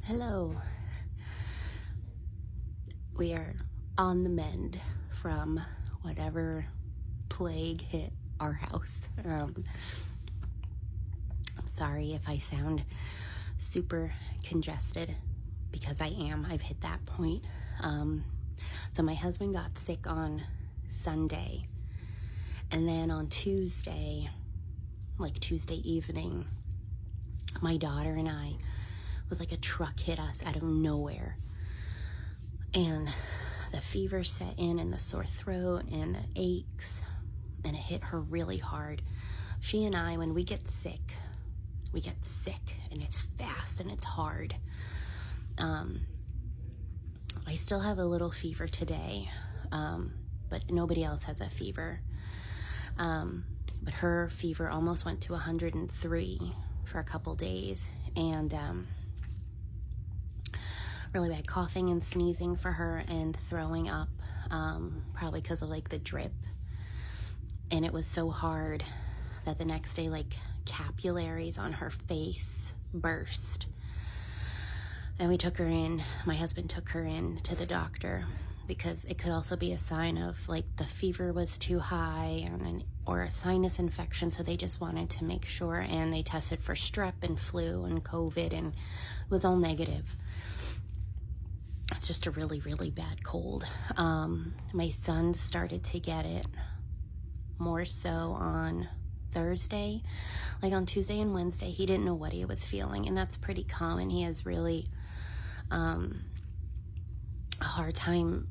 Hello. We are on the mend from whatever plague hit our house. I'm sorry if I sound super congested because I am. I've hit that point. So my husband got sick on Sunday, and then on Tuesday, like Tuesday evening, my daughter and I was like a truck hit us out of nowhere, and the fever set in and the sore throat and the aches, and it hit her really hard. She and I, when we get sick and it's fast and it's hard. I still have a little fever today, but nobody else has a fever. But her fever almost went to 103 for a couple days, and really bad coughing and sneezing for her, and throwing up, probably because of like the drip. And it was so hard that the next day, like, capillaries on her face burst. And we took her in, my husband took her in to the doctor, because it could also be a sign of like the fever was too high, or a sinus infection. So they just wanted to make sure, and they tested for strep and flu and COVID, and it was all negative. It's just a really, really bad cold. My son started to get it more so on Thursday. Like on Tuesday and Wednesday, he didn't know what he was feeling, and that's pretty common. He has really a hard time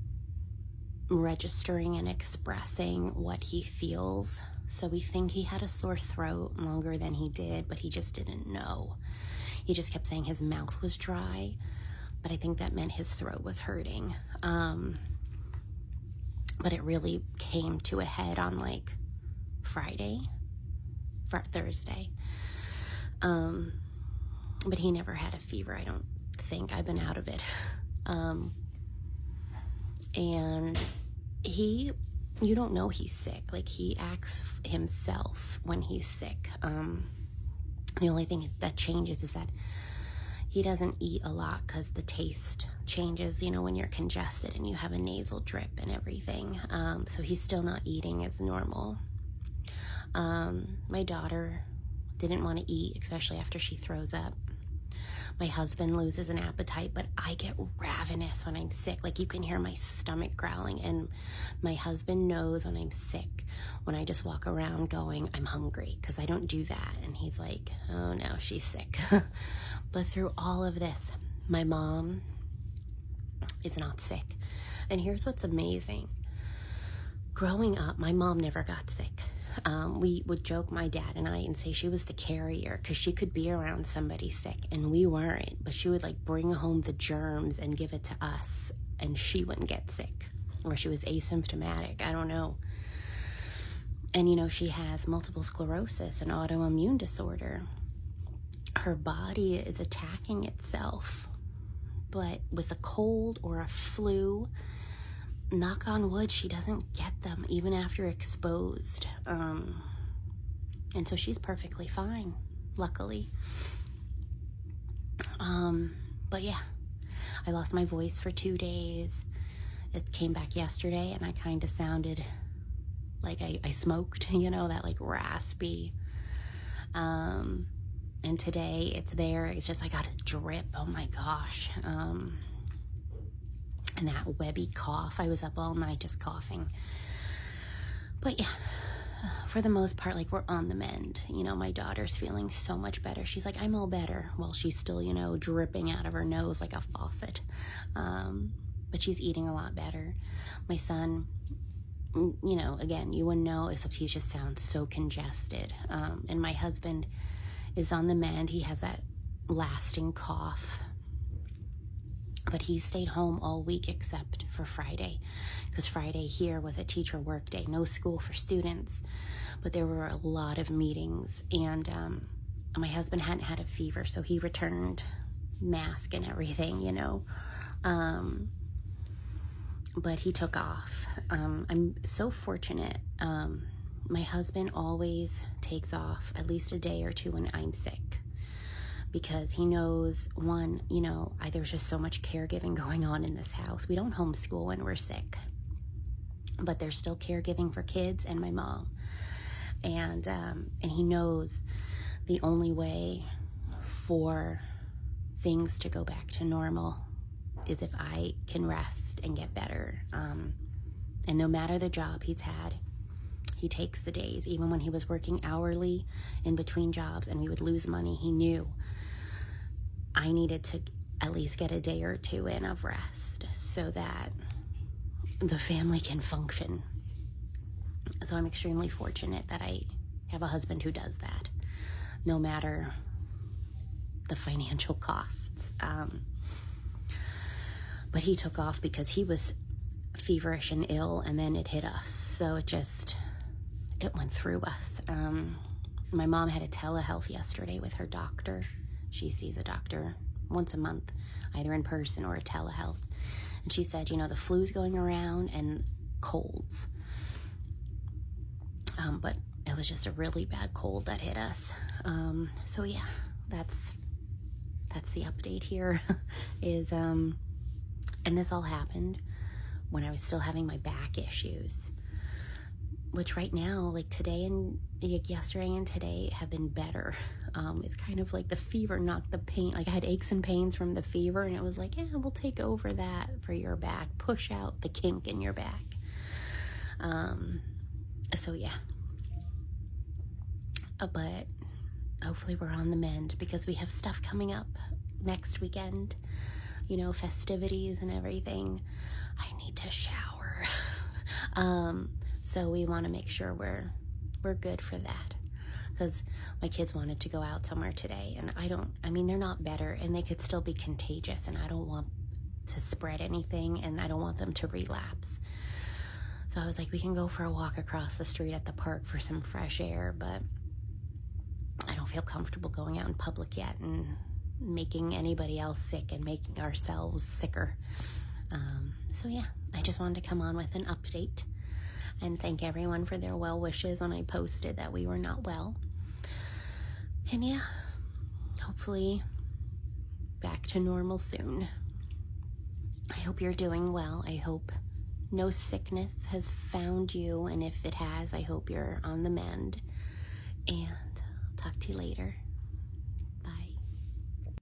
registering and expressing what he feels. So we think he had a sore throat longer than he did, but he just didn't know. He just kept saying his mouth was dry, but I think that meant his throat was hurting. But it really came to a head on like Thursday. But he never had a fever, I don't think. I've been out of it. And you don't know he's sick. Like, he acts himself when he's sick. The only thing that changes is that he doesn't eat a lot because the taste changes, when you're congested and you have a nasal drip and everything. So he's still not eating as normal. My daughter didn't want to eat, especially after she throws up. My husband loses an appetite, but I get ravenous when I'm sick. Like, you can hear my stomach growling, and my husband knows when I'm sick, when I just walk around going, I'm hungry, because I don't do that. And he's like, oh no, she's sick. But through all of this, my mom is not sick. And here's what's amazing. Growing up, my mom never got sick. We would joke, my dad and I, and say she was the carrier, because she could be around somebody sick and we weren't, but she would like bring home the germs and give it to us, and she wouldn't get sick, or she was asymptomatic. I don't know. And she has multiple sclerosis, an autoimmune disorder. Her body is attacking itself, but with a cold or a flu, knock on wood, she doesn't get them even after exposed. And so she's perfectly fine, luckily. But yeah, I lost my voice for 2 days. It came back yesterday, and I kind of sounded like I smoked, that like raspy. And today it's there. It's just, I got a drip. Oh my gosh. And that webby cough. I was up all night just coughing. But yeah, for the most part, like, we're on the mend. My daughter's feeling so much better. She's like, I'm all better. Well, she's still, dripping out of her nose like a faucet. But she's eating a lot better. My son, again, you wouldn't know, except he just sounds so congested. And my husband is on the mend. He has that lasting cough. But he stayed home all week except for Friday, because Friday here was a teacher work day, no school for students, but there were a lot of meetings, and my husband hadn't had a fever, so he returned, mask and everything, but he took off. I'm so fortunate. My husband always takes off at least a day or two when I'm sick, because he knows, one, there's just so much caregiving going on in this house. We don't homeschool when we're sick, but there's still caregiving for kids and my mom. And he knows the only way for things to go back to normal is if I can rest and get better. And no matter the job he's had, he takes the days. Even when he was working hourly in between jobs and we would lose money, he knew I needed to at least get a day or two in of rest so that the family can function. So I'm extremely fortunate that I have a husband who does that, no matter the financial costs. But he took off because he was feverish and ill, and then it hit us. So it went through us. My mom had a telehealth yesterday with her doctor. She sees a doctor once a month, either in person or a telehealth. And she said, the flu's going around and colds. But it was just a really bad cold that hit us. So yeah, that's the update here is, and this all happened when I was still having my back issues, which right now, like today and yesterday and today, have been better. It's kind of like the fever knocked the pain. Like I had aches and pains from the fever, and it was like, yeah, we'll take over that for your back. Push out the kink in your back. So yeah. But hopefully we're on the mend because we have stuff coming up next weekend, festivities and everything. I need to shower. So we want to make sure we're good for that, because my kids wanted to go out somewhere today, and they're not better, and they could still be contagious, and I don't want to spread anything, and I don't want them to relapse. So I was like, we can go for a walk across the street at the park for some fresh air, but I don't feel comfortable going out in public yet and making anybody else sick and making ourselves sicker. So yeah, I just wanted to come on with an update and thank everyone for their well wishes when I posted that we were not well. And yeah, hopefully back to normal soon. I hope you're doing well. I hope no sickness has found you, and if it has, I hope you're on the mend. And I'll talk to you later.